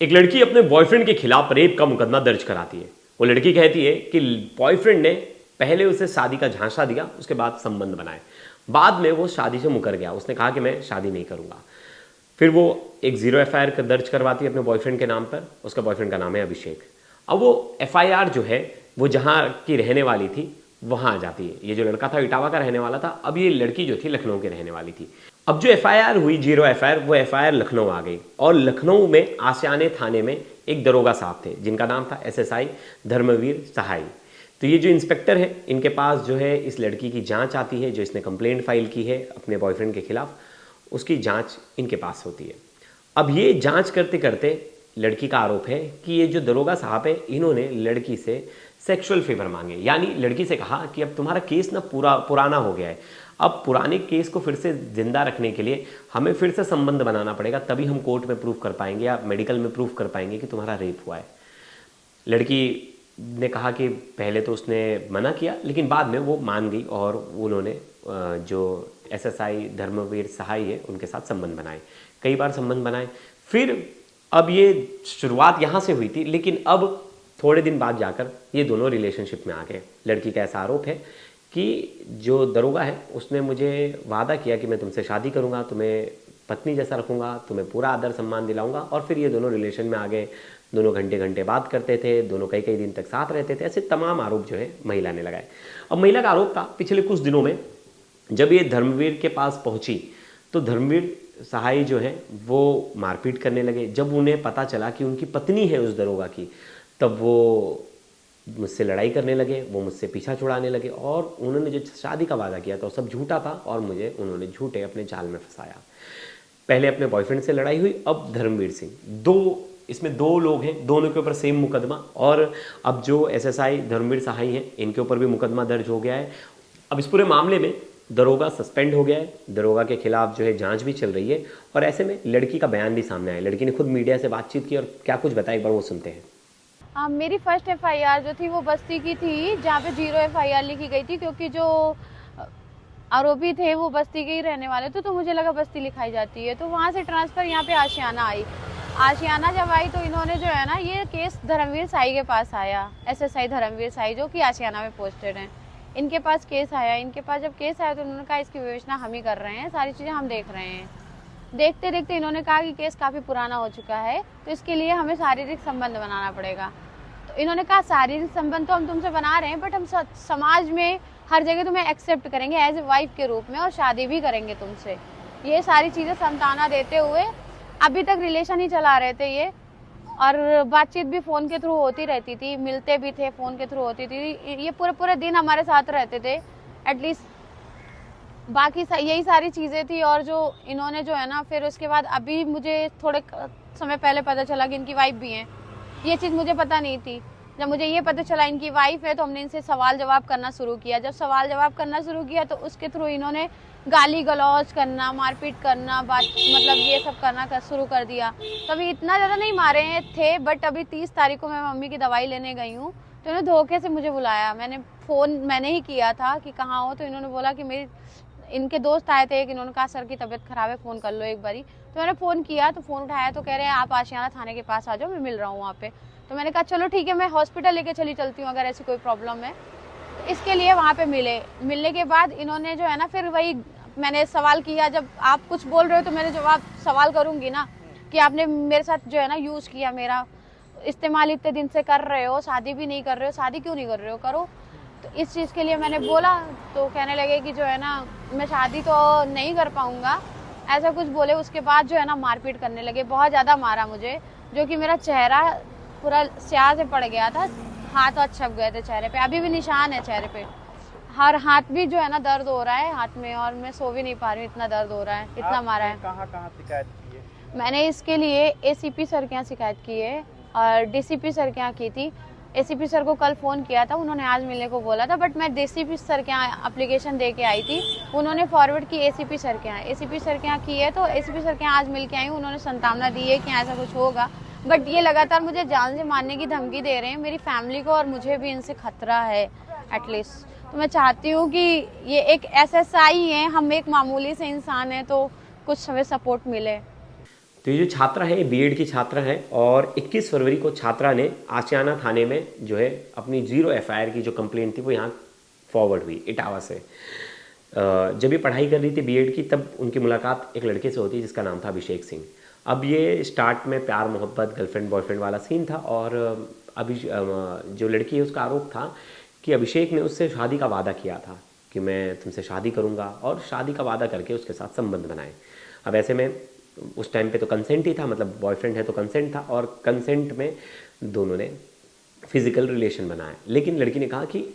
एक लड़की अपने बॉयफ्रेंड के खिलाफ रेप का मुकदमा दर्ज कराती है। वो लड़की कहती है कि बॉयफ्रेंड ने पहले उसे शादी का झांसा दिया, उसके बाद संबंध बनाए, बाद में वो शादी से मुकर गया। उसने कहा कि मैं शादी नहीं करूंगा। फिर वो एक 0 FIR दर्ज करवाती है अपने बॉयफ्रेंड के नाम पर। उसका बॉयफ्रेंड का नाम है अभिषेक। अब वो FIR जो है वो जहाँ की रहने वाली थी वहाँ आ जाती है। ये जो लड़का था इटावा का रहने वाला था, अब ये लड़की जो थी लखनऊ की रहने वाली थी। अब जो FIR हुई 0 FIR, वो FIR लखनऊ आ गई और लखनऊ में आशियाने थाने में एक दरोगा साहब थे जिनका नाम था SSI धर्मवीर सहाय। तो ये जो इंस्पेक्टर है, इनके पास जो है इस लड़की की जांच आती है, जो इसने कंप्लेंट फाइल की है अपने बॉयफ्रेंड के खिलाफ, उसकी जांच इनके पास होती है। अब ये जांच करते करते लड़की का आरोप है कि ये जो दरोगा साहब है, इन्होंने लड़की से सेक्सुअल फेवर मांगे। यानी लड़की से कहा कि अब तुम्हारा केस ना पुराना हो गया है, अब पुराने केस को फिर से जिंदा रखने के लिए हमें फिर से संबंध बनाना पड़ेगा, तभी हम कोर्ट में प्रूफ कर पाएंगे या मेडिकल में प्रूफ कर पाएंगे कि तुम्हारा रेप हुआ है। लड़की ने कहा कि पहले तो उसने मना किया, लेकिन बाद में वो मान गई और उन्होंने जो SSI धर्मवीर सहाय है उनके साथ संबंध बनाए, कई बार संबंध बनाए। फिर अब ये शुरुआत यहाँ से हुई थी, लेकिन अब थोड़े दिन बाद जाकर ये दोनों रिलेशनशिप में आ गए। लड़की का ऐसा आरोप है कि जो दरोगा है उसने मुझे वादा किया कि मैं तुमसे शादी करूँगा, तुम्हें पत्नी जैसा रखूँगा, तुम्हें पूरा आदर सम्मान दिलाऊंगा, और फिर ये दोनों रिलेशन में आ गए। दोनों घंटे घंटे बात करते थे, दोनों कई कई दिन तक साथ रहते थे। ऐसे तमाम आरोप जो है महिला ने लगाए। अब महिला का आरोप था पिछले कुछ दिनों में जब ये धर्मवीर के पास पहुंची तो धर्मवीर सहाय जो है वो मारपीट करने लगे। जब उन्हें पता चला कि उनकी पत्नी है उस दरोगा की, तब वो मुझसे लड़ाई करने लगे, वो मुझसे पीछा छुड़ाने लगे और उन्होंने जो शादी का वादा किया था वो सब झूठा था और मुझे उन्होंने झूठे अपने जाल में फंसाया। पहले अपने बॉयफ्रेंड से लड़ाई हुई, अब धर्मवीर सिंह, इसमें 2 लोग हैं, दोनों के ऊपर सेम मुकदमा। और अब जो SSI धर्मवीर सहाय हैं इनके ऊपर भी मुकदमा दर्ज हो गया है। अब इस पूरे मामले में दरोगा सस्पेंड हो गया है, दरोगा के खिलाफ जो है जांच भी चल रही है। और ऐसे में लड़की का बयान भी सामने आया। लड़की ने खुद मीडिया से बातचीत की और क्या कुछ बताया, एक बार वो सुनते हैं। मेरी फर्स्ट FIR जो थी वो बस्ती की थी, जहाँ पे 0 FIR लिखी गई थी, क्योंकि जो आरोपी थे वो बस्ती के ही रहने वाले थे, तो मुझे लगा बस्ती लिखाई जाती है। तो वहाँ से ट्रांसफ़र यहाँ पे आशियाना आई। आशियाना जब आई तो इन्होंने जो है ना ये केस धर्मवीर साई के पास आया, SSI धर्मवीर साई जो कि आशियाना में पोस्टेड हैं, इनके पास केस आया। इनके पास जब केस आया तो उन्होंने कहा इसकी विवेचना हम ही कर रहे हैं, सारी चीज़ें हम देख रहे हैं। देखते देखते इन्होंने कहा कि केस काफ़ी पुराना हो चुका है, तो इसके लिए हमें शारीरिक संबंध बनाना पड़ेगा। तो इन्होंने कहा शारीरिक संबंध तो हम तुमसे बना रहे हैं, बट हम समाज में हर जगह तुम्हें एक्सेप्ट करेंगे एज ए वाइफ के रूप में और शादी भी करेंगे तुमसे। ये सारी चीज़ें समझाना देते हुए अभी तक रिलेशन ही चला रहे थे ये, और बातचीत भी फ़ोन के थ्रू होती रहती थी, मिलते भी थे, फ़ोन के थ्रू होती थी। ये पूरे दिन हमारे साथ रहते थे एटलीस्ट। बाकी यही सारी चीज़ें थी। और जो इन्होंने जो है ना, फिर उसके बाद अभी मुझे थोड़े समय पहले पता चला कि इनकी वाइफ भी हैं। ये चीज़ मुझे पता नहीं थी। जब मुझे ये पता चला इनकी वाइफ है तो हमने इनसे सवाल जवाब करना शुरू किया। जब सवाल जवाब करना शुरू किया तो उसके थ्रू इन्होंने गाली गलौज करना, मारपीट करना, मतलब ये सब करना शुरू कर दिया। तो अभी इतना ज़्यादा नहीं मारे हैं थे, बट अभी 30 तारीख को मैं मम्मी की दवाई लेने गई हूँ तो इन्होंने धोखे से मुझे बुलाया। मैंने ही किया था कि कहाँ हो, तो इन्होंने बोला कि इनके दोस्त आए थे, इन्होंने कहा सर की तबीयत खराब है, फ़ोन कर लो एक बारी। तो मैंने फ़ोन किया तो फ़ोन उठाया तो कह रहे हैं आप आशियाना थाने के पास आ जाओ, मैं मिल रहा हूँ वहाँ पे। तो मैंने कहा चलो ठीक है, मैं हॉस्पिटल लेके चलती हूँ अगर ऐसी कोई प्रॉब्लम है। तो इसके लिए वहाँ पे मिलने के बाद इन्होंने जो है ना, फिर वही मैंने सवाल किया। जब आप कुछ बोल रहे हो तो मैंने जवाब सवाल करूँगी ना कि आपने मेरे साथ जो है ना यूज़ किया, मेरा इस्तेमाल इतने दिन से कर रहे हो, शादी भी नहीं कर रहे हो, शादी क्यों नहीं कर रहे हो, करो। तो इस चीज़ के लिए मैंने बोला तो कहने लगे कि जो है ना मैं शादी तो नहीं कर पाऊँगा, ऐसा कुछ बोले। उसके बाद जो है ना मारपीट करने लगे, बहुत ज़्यादा मारा मुझे, जो कि मेरा चेहरा पूरा स्याह से पड़ गया था, हाथ और छप गए थे चेहरे पे, अभी भी निशान है चेहरे पे। हर हाथ भी जो है ना दर्द हो रहा है हाथ में, और मैं सो भी नहीं पा रही हूँ, इतना दर्द हो रहा है, इतना मारा है। कहाँ शिकायत की है? मैंने इसके लिए ACP सर के यहाँ शिकायत की है और DCP सर के यहाँ की थी। ACP सर को कल फ़ोन किया था, उन्होंने आज मिलने को बोला था, बट मैं DCP सर के यहाँ एप्लीकेशन दे के आई थी, उन्होंने फॉरवर्ड की ACP सर के यहाँ। ACP सर के यहाँ की है तो ACP सर के यहाँ आज मिल के आई हूँ। उन्होंने संतावना दी है कि ऐसा कुछ होगा, बट ये लगातार मुझे जान से मारने की धमकी दे रहे हैं। मेरी फैमिली को और मुझे भी इनसे खतरा है एटलीस्ट। तो मैं चाहती हूँ कि ये एक SSI है, हम एक मामूली से इंसान हैं, तो कुछ हमें सपोर्ट मिले। तो ये जो छात्रा है, बीएड की छात्रा है और 21 फरवरी को छात्रा ने आशियाना थाने में जो है अपनी 0 एफआईआर की जो कंप्लेंट थी वो यहाँ फॉरवर्ड हुई इटावा से। जब ये पढ़ाई कर रही थी बीएड की, तब उनकी मुलाकात एक लड़के से होती है जिसका नाम था अभिषेक सिंह। अब ये स्टार्ट में प्यार मोहब्बत गर्लफ्रेंड बॉयफ्रेंड वाला सीन था और अभी जो लड़की है उसका आरोप था कि अभिषेक ने उससे शादी का वादा किया था कि मैं तुमसे शादी करूंगा, और शादी का वादा करके उसके साथ संबंध बनाए। अब ऐसे में उस टाइम पे तो कंसेंट ही था, मतलब बॉयफ्रेंड है तो कंसेंट था, और कंसेंट में दोनों ने फिजिकल रिलेशन बनाया। लेकिन लड़की ने कहा कि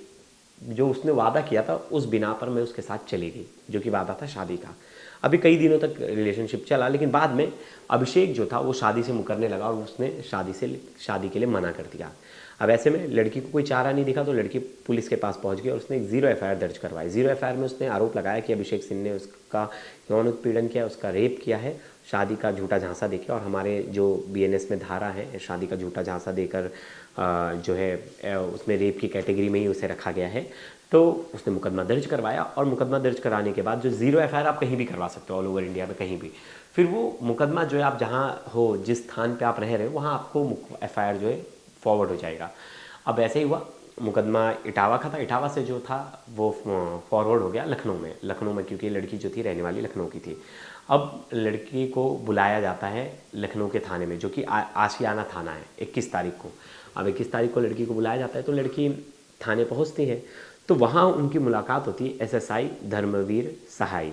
जो उसने वादा किया था उस बिना पर मैं उसके साथ चली गई, जो कि वादा था शादी का। अभी कई दिनों तक रिलेशनशिप चला, लेकिन बाद में अभिषेक जो था वो शादी से मुकरने लगा और उसने शादी के लिए मना कर दिया। अब ऐसे में लड़की को कोई चारा नहीं दिखा तो लड़की पुलिस के पास पहुंच गई और उसने एक 0 एफआईआर दर्ज करवाई। 0 एफआईआर में उसने आरोप लगाया कि अभिषेक सिंह ने उसका यौन उत्पीड़न किया, उसका रेप किया है, शादी का झूठा झांसा देके, और हमारे जो बीएनएस में धारा है शादी का झूठा झांसा देकर जो है उसमें रेप की कैटेगरी में ही उसे रखा गया है। तो उसने मुकदमा दर्ज करवाया और मुकदमा दर्ज कराने के बाद जो 0 एफआईआर आप कहीं भी करवा सकते हो ऑल ओवर इंडिया में कहीं भी, फिर वो मुकदमा जो है आप जहाँ हो जिस स्थान पे आप रह रहे हो वहाँ आपको एफआईआर जो है फॉरवर्ड हो जाएगा। अब ऐसे ही हुआ, मुकदमा इटावा का था, इटावा से जो था वो फॉरवर्ड हो गया लखनऊ में क्योंकि लड़की जो थी रहने वाली लखनऊ की थी। अब लड़की को बुलाया जाता है लखनऊ के थाने में, जो कि आशियाना थाना है, 21 तारीख को। अब 21 तारीख को लड़की को बुलाया जाता है तो लड़की थाने पहुंचती है, तो वहाँ उनकी मुलाकात होती है एसएसआई धर्मवीर सहाय।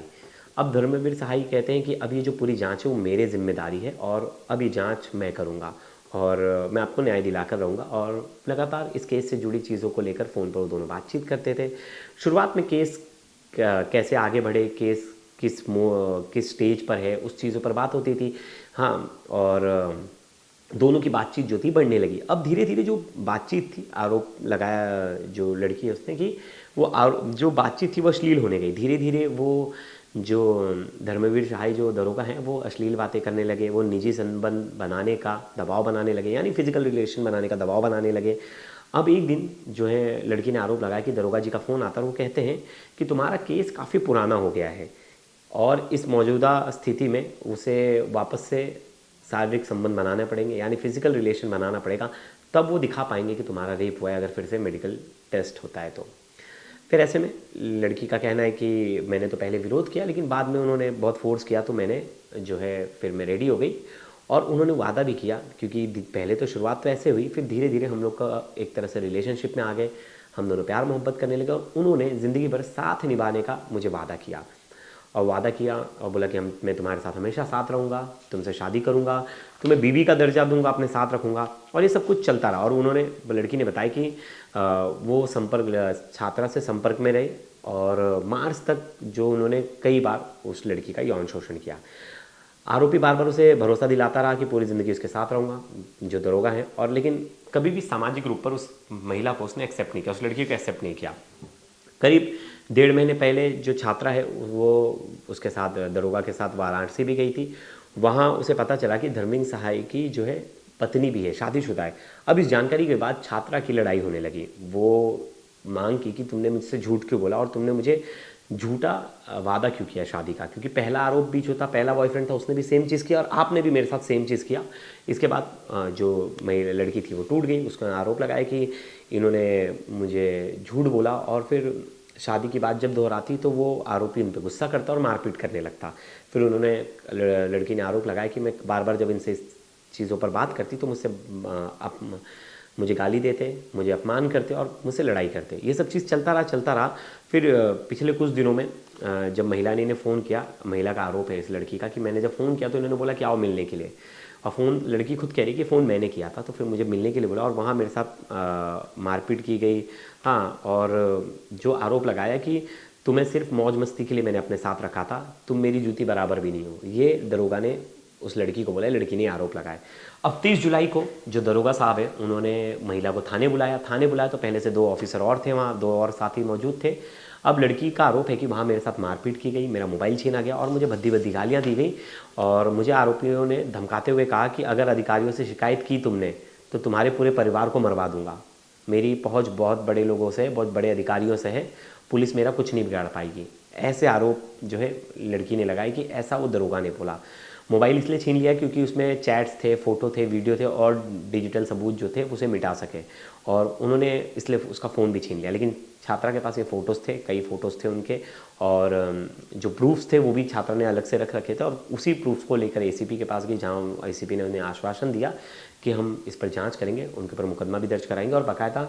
अब धर्मवीर सहाय कहते हैं कि अब ये जो पूरी जांच है वो मेरे जिम्मेदारी है और अब ये जांच मैं करूँगा और मैं आपको न्याय दिलाकर रहूँगा। और लगातार इस केस से जुड़ी चीज़ों को लेकर फ़ोन पर वो दोनों बातचीत करते थे। शुरुआत में केस कैसे आगे बढ़े, केस किस स्टेज पर है, उस चीज़ों पर बात होती थी। हाँ, और दोनों की बातचीत जो थी बढ़ने लगी। अब धीरे धीरे जो बातचीत थी, आरोप लगाया जो लड़की है उसने कि वो जो बातचीत थी वो अश्लील होने गई। धीरे धीरे वो जो धर्मवीर सहाय जो दरोगा हैं वो अश्लील बातें करने लगे, वो निजी संबंध बनाने का दबाव बनाने लगे, यानी फिजिकल रिलेशन बनाने का दबाव बनाने लगे। अब एक दिन जो है लड़की ने आरोप लगाया कि दरोगा जी का फ़ोन आता है, वो कहते हैं कि तुम्हारा केस काफ़ी पुराना हो गया है और इस मौजूदा स्थिति में उसे वापस से शारीरिक संबंध बनाने पड़ेंगे, यानी फिजिकल रिलेशन बनाना पड़ेगा, तब वो दिखा पाएंगे कि तुम्हारा रेप हुआ है अगर फिर से मेडिकल टेस्ट होता है तो। फिर ऐसे में लड़की का कहना है कि मैंने तो पहले विरोध किया लेकिन बाद में उन्होंने बहुत फोर्स किया तो मैंने जो है फिर मैं रेडी हो गई। और उन्होंने वादा भी किया क्योंकि पहले तो शुरुआत तो ऐसे हुई, फिर धीरे धीरे हम लोग का एक तरह से रिलेशनशिप में आ गए, हम दोनों प्यार मोहब्बत करने लगे और उन्होंने ज़िंदगी भर साथ निभाने का मुझे वादा किया और बोला कि मैं तुम्हारे साथ हमेशा साथ रहूँगा, तुमसे शादी करूँगा, तुम्हें बीवी का दर्जा दूंगा, अपने साथ रखूँगा। और ये सब कुछ चलता रहा और उन्होंने लड़की ने बताया कि वो छात्रा से संपर्क में रहे और मार्च तक जो उन्होंने कई बार उस लड़की का यौन शोषण किया। आरोपी बार बार उसे भरोसा दिलाता रहा कि पूरी ज़िंदगी उसके साथ रहूँगा, जो दरोगा है, और लेकिन कभी भी सामाजिक रूप पर उस महिला को उसने एक्सेप्ट नहीं किया, उस लड़की को एक्सेप्ट नहीं किया। करीब 1.5 महीने पहले जो छात्रा है वो उसके साथ दरोगा के साथ वाराणसी भी गई थी। वहाँ उसे पता चला कि धर्मवीर सहाय की जो है पत्नी भी है, शादीशुदा है। अब इस जानकारी के बाद छात्रा की लड़ाई होने लगी। वो मांग की कि तुमने मुझसे झूठ क्यों बोला और तुमने मुझे झूठा वादा क्यों किया शादी का, क्योंकि पहला आरोप भी जो था, पहला बॉयफ्रेंड था, उसने भी सेम चीज़ किया और आपने भी मेरे साथ सेम चीज़ किया। इसके बाद जो लड़की थी वो टूट गई, उसका आरोप लगाया कि इन्होंने मुझे झूठ बोला और फिर शादी की बात जब दोहराती तो वो आरोपी उन पर गुस्सा करता और मारपीट करने लगता। फिर उन्होंने लड़की ने आरोप लगाया कि मैं बार बार जब इनसे चीज़ों पर बात करती तो मुझे गाली देते, मुझे अपमान करते और मुझसे लड़ाई करते। ये सब चीज़ चलता रहा। फिर पिछले कुछ दिनों में जब महिला ने फ़ोन किया, महिला का आरोप है इस लड़की का कि मैंने जब फ़ोन किया तो इन्होंने बोला कि आओ मिलने के लिए, और फ़ोन लड़की खुद कह रही कि फ़ोन मैंने किया था, तो फिर मुझे मिलने के लिए बोला और वहाँ मेरे साथ मारपीट की गई। हाँ, और जो आरोप लगाया कि तुम्हें सिर्फ मौज मस्ती के लिए मैंने अपने साथ रखा था, तुम मेरी जूती बराबर भी नहीं हो, ये दरोगा ने उस लड़की को बोला, लड़की ने आरोप लगाए। अब 30 जुलाई को जो दरोगा साहब है उन्होंने महिला को थाने बुलाया तो पहले से 2 ऑफिसर और थे, वहाँ 2 और साथी मौजूद थे। अब लड़की का आरोप है कि वहाँ मेरे साथ मारपीट की गई, मेरा मोबाइल छीना गया और मुझे भद्दी गालियाँ दी गई और मुझे आरोपियों ने धमकाते हुए कहा कि अगर अधिकारियों से शिकायत की तुमने तो तुम्हारे पूरे परिवार को मरवा दूंगा। मेरी पहुँच बहुत बड़े लोगों से, बहुत बड़े अधिकारियों से है, पुलिस मेरा कुछ नहीं बिगाड़ पाएगी। ऐसे आरोप जो है लड़की ने लगाए कि ऐसा वो दरोगा ने बोला। मोबाइल इसलिए छीन लिया क्योंकि उसमें चैट्स थे, फ़ोटो थे, वीडियो थे और डिजिटल सबूत जो थे उसे मिटा सके, और उन्होंने इसलिए उसका फ़ोन भी छीन लिया। लेकिन छात्रा के पास ये फ़ोटोज़ थे, कई फ़ोटोज़ थे उनके, और जो प्रूफ्स थे वो भी छात्रा ने अलग से रख रखे थे, और उसी प्रूफ्स को लेकर एसीपी के पास गई, जहाँ एसीपी ने उन्हें आश्वासन दिया कि हम इस पर जांच करेंगे, उनके ऊपर मुकदमा भी दर्ज कराएंगे। और बाकायदा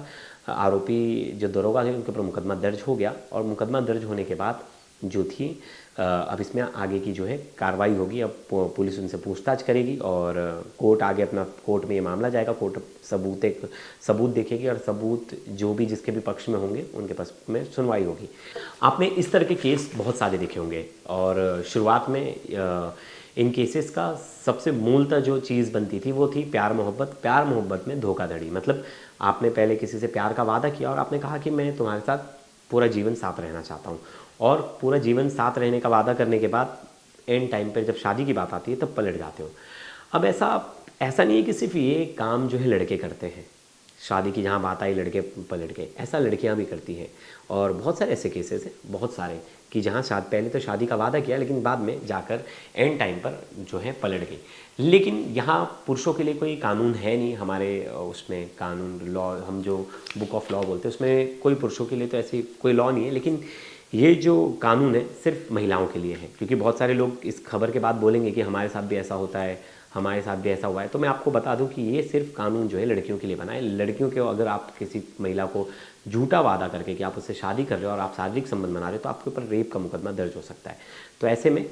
आरोपी जो दरोगा थे उनके ऊपर मुकदमा दर्ज हो गया, और मुकदमा दर्ज होने के बाद जो थी अब इसमें आगे की जो है कार्रवाई होगी। अब पुलिस उनसे पूछताछ करेगी और कोर्ट आगे अपना कोर्ट में ये मामला जाएगा। कोर्ट सबूत देखेगी, और सबूत जो भी जिसके भी पक्ष में होंगे उनके पक्ष में सुनवाई होगी। आपने इस तरह के केस बहुत सारे देखे होंगे, और शुरुआत में इन केसेस का सबसे मूलतः जो चीज़ बनती थी वो थी प्यार मोहब्बत में धोखाधड़ी। मतलब आपने पहले किसी से प्यार का वादा किया और आपने कहा कि मैं तुम्हारे साथ पूरा जीवन साथ रहना चाहता हूँ, और पूरा जीवन साथ रहने का वादा करने के बाद एंड टाइम पर जब शादी की बात आती है तब पलट जाते हो। अब ऐसा नहीं है कि सिर्फ ये काम जो है लड़के करते हैं, शादी की जहाँ बात आई लड़के पलट गए, ऐसा लड़कियाँ भी करती हैं। और बहुत सारे ऐसे केसेस हैं, बहुत सारे, कि जहाँ पहले तो शादी का वादा किया लेकिन बाद में जाकर एंड टाइम पर जो है पलट गई। लेकिन यहाँ पुरुषों के लिए कोई कानून है नहीं, हमारे उसमें कानून लॉ, हम जो बुक ऑफ लॉ बोलते हैं उसमें कोई पुरुषों के लिए तो ऐसी कोई लॉ नहीं है। लेकिन ये जो कानून है सिर्फ महिलाओं के लिए है, क्योंकि बहुत सारे लोग इस खबर के बाद बोलेंगे कि हमारे साथ भी ऐसा होता है, हमारे साथ भी ऐसा हुआ है। तो मैं आपको बता दूं कि ये सिर्फ कानून जो है लड़कियों के लिए बना है। लड़कियों के अगर आप किसी महिला को झूठा वादा करके कि आप उससे शादी कर रहे हो और आप शारीरिक संबंध बना रहे हो तो आपके ऊपर रेप का मुकदमा दर्ज हो सकता है। तो ऐसे में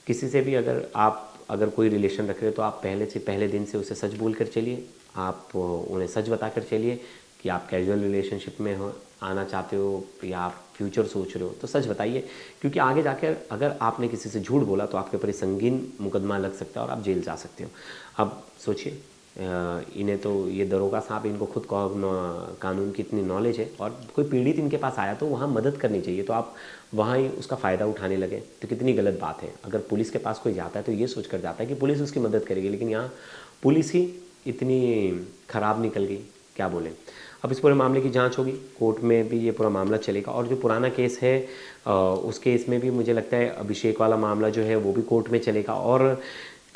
किसी से भी अगर कोई रिलेशन रख रहे हो तो आप पहले दिन से उसे सच बोल कर चलिए, आप उन्हें सच बता कर चलिए कि आप कैजुअल रिलेशनशिप में आना चाहते हो या आप फ्यूचर सोच रहे हो, तो सच बताइए, क्योंकि आगे जाकर अगर आपने किसी से झूठ बोला तो आपके ऊपर संगीन मुकदमा लग सकता है और आप जेल जा सकते हो। अब सोचिए, इन्हें तो ये दरोगा साहब, इनको खुद कानून की इतनी नॉलेज है, और कोई पीड़ित इनके पास आया तो वहाँ मदद करनी चाहिए, तो आप वहाँ ही उसका फ़ायदा उठाने लगे तो कितनी गलत बात है। अगर पुलिस के पास कोई जाता है तो ये सोच कर जाता है कि पुलिस उसकी मदद करेगी, लेकिन यहाँ पुलिस ही इतनी ख़राब निकल गई, क्या बोलें। अब इस पूरे मामले की जांच होगी, कोर्ट में भी ये पूरा मामला चलेगा, और जो पुराना केस है उस केस में भी मुझे लगता है अभिषेक वाला मामला जो है वो भी कोर्ट में चलेगा। और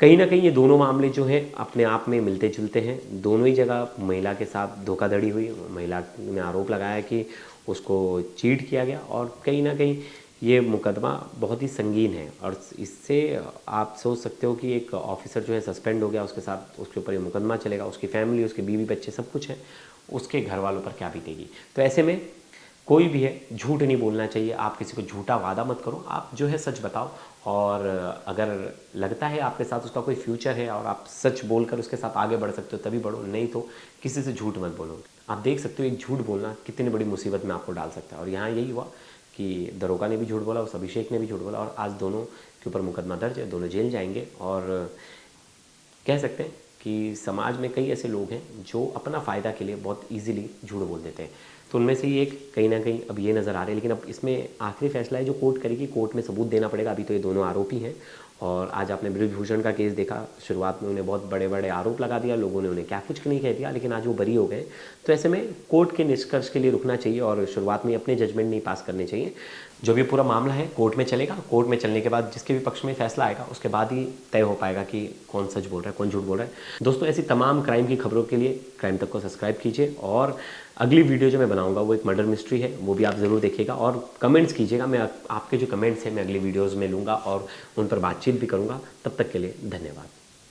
कहीं ना कहीं ये दोनों मामले जो है अपने आप में मिलते जुलते हैं। दोनों ही जगह महिला के साथ धोखाधड़ी हुई, महिला ने आरोप लगाया कि उसको चीट किया गया, और कहीं ना कहीं ये मुकदमा बहुत ही संगीन है। और इससे आप सोच सकते हो कि एक ऑफिसर जो है सस्पेंड हो गया, उसके साथ उसके ऊपर ये मुकदमा चलेगा, उसकी फैमिली, उसके बीवी बच्चे सब कुछ है, उसके घर वालों पर क्या बीतेगी। तो ऐसे में कोई भी है, झूठ नहीं बोलना चाहिए, आप किसी को झूठा वादा मत करो, आप जो है सच बताओ। और अगर लगता है आपके साथ उसका कोई फ्यूचर है और आप सच बोलकर उसके साथ आगे बढ़ सकते हो तभी बढ़ो, नहीं तो किसी से झूठ मत बोलो। आप देख सकते हो एक झूठ बोलना कितनी बड़ी मुसीबत में आपको डाल सकता है। और यहाँ यही हुआ कि दरोगा ने भी झूठ बोला, उस अभिषेक ने भी झूठ बोला, और आज दोनों के ऊपर मुकदमा दर्ज है, दोनों जेल जाएंगे। और कह सकते हैं कि समाज में कई ऐसे लोग हैं जो अपना फ़ायदा के लिए बहुत इजीली झूठ बोल देते हैं, तो उनमें से ये एक कहीं ना कहीं अब ये नज़र आ रहे हैं। लेकिन अब इसमें आखिरी फैसला है जो कोर्ट करेगी, कोर्ट में सबूत देना पड़ेगा। अभी तो ये दोनों आरोपी हैं, और आज आपने बृजभूषण का केस देखा, शुरुआत में उन्हें बहुत बड़े बड़े आरोप लगा दिया, लोगों ने उन्हें क्या कुछ नहीं कह दिया, लेकिन आज वो बरी हो गए। तो ऐसे में कोर्ट के निष्कर्ष के लिए रुकना चाहिए और शुरुआत में अपने जजमेंट नहीं पास करने चाहिए। जो भी पूरा मामला है कोर्ट में चलेगा, कोर्ट में चलने के बाद जिसके भी पक्ष में फैसला आएगा उसके बाद ही तय हो पाएगा कि कौन सच बोल रहा है, कौन झूठ बोल रहा है। दोस्तों, ऐसी तमाम क्राइम की खबरों के लिए क्राइम तक को सब्सक्राइब कीजिए, और अगली वीडियो जो मैं बनाऊंगा वो एक मर्डर मिस्ट्री है, वो भी आप ज़रूर देखिएगा, और कमेंट्स कीजिएगा। मैं आपके जो कमेंट्स हैं मैं अगली वीडियोज़ में लूँगा और उन पर बातचीत भी करूँगा। तब तक के लिए धन्यवाद।